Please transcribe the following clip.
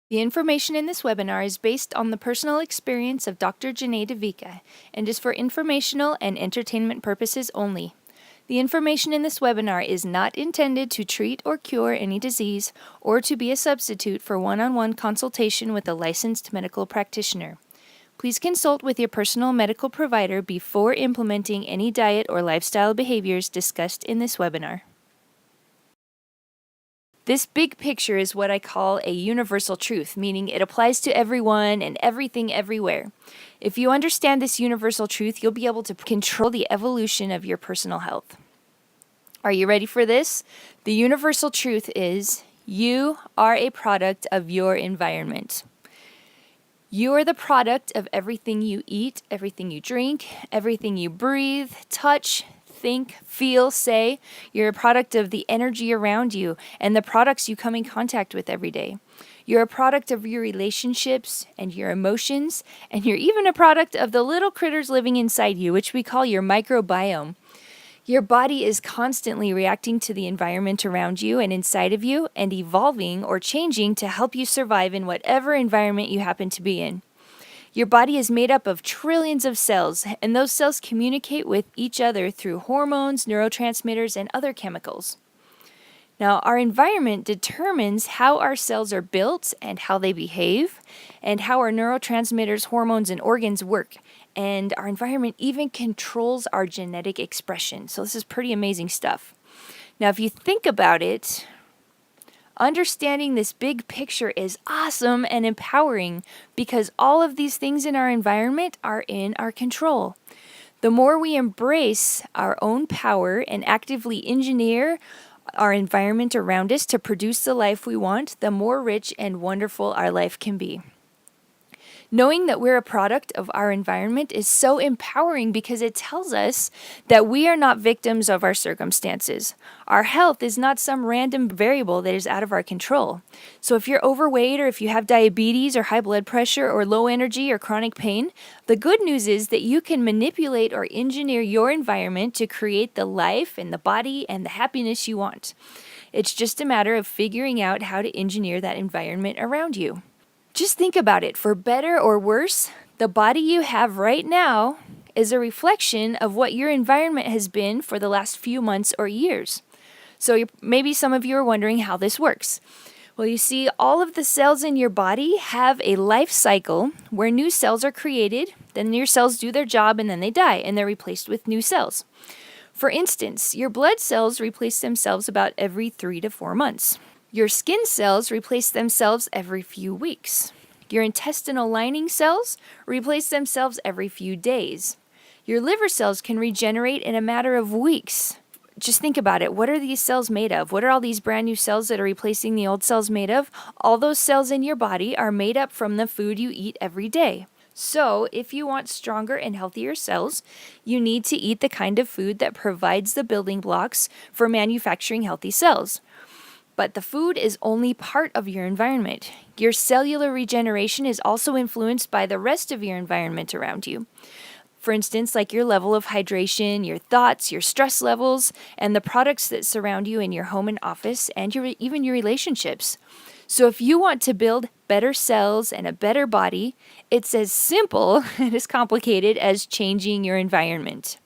The information in this webinar is based on the personal experience of Dr. Janae DeVika and is for informational and entertainment purposes only. The information in this webinar is not intended to treat or cure any disease or to be a substitute for one-on-one consultation with a licensed medical practitioner. Please consult with your personal medical provider before implementing any diet or lifestyle behaviors discussed in this webinar. This big picture is what I call a universal truth, meaning it applies to everyone and everything everywhere. If you understand this universal truth, you'll be able to control the evolution of your personal health. Are you ready for this? The universal truth is you are a product of your environment. You are the product of everything you eat, everything you drink, everything you breathe, touch, think, feel, say. You're a product of the energy around you and the products you come in contact with every day. You're a product of your relationships and your emotions, and you're even a product of the little critters living inside you, which we call your microbiome. Your body is constantly reacting to the environment around you and inside of you and evolving or changing to help you survive in whatever environment you happen to be in. Your body is made up of trillions of cells, and those cells communicate with each other through hormones, neurotransmitters, and other chemicals. Now, our environment determines how our cells are built and how they behave, and how our neurotransmitters, hormones, and organs work. And our environment even controls our genetic expression. So this is pretty amazing stuff. Now, if you think about it, understanding this big picture is awesome and empowering because all of these things in our environment are in our control. The more we embrace our own power and actively engineer our environment around us to produce the life we want, the more rich and wonderful our life can be. Knowing that we're a product of our environment is so empowering because it tells us that we are not victims of our circumstances. Our health is not some random variable that is out of our control. So if you're overweight or if you have diabetes or high blood pressure or low energy or chronic pain, the good news is that you can manipulate or engineer your environment to create the life and the body and the happiness you want. It's just a matter of figuring out how to engineer that environment around you. Just think about it. For better or worse, the body you have right now is a reflection of what your environment has been for the last few months or years. So maybe some of you are wondering how this works. Well, you see, all of the cells in your body have a life cycle where new cells are created, then your cells do their job, and then they die, and they're replaced with new cells. For instance, your blood cells replace themselves about every 3 to 4 months. Your skin cells replace themselves every few weeks. Your intestinal lining cells replace themselves every few days. Your liver cells can regenerate in a matter of weeks. Just think about it. What are these cells made of? What are all these brand new cells that are replacing the old cells made of? All those cells in your body are made up from the food you eat every day. So, if you want stronger and healthier cells, you need to eat the kind of food that provides the building blocks for manufacturing healthy cells. But the food is only part of your environment. Your cellular regeneration is also influenced by the rest of your environment around you. For instance, like your level of hydration, your thoughts, your stress levels, and the products that surround you in your home and office, and even your relationships. So if you want to build better cells and a better body, it's as simple and as complicated as changing your environment.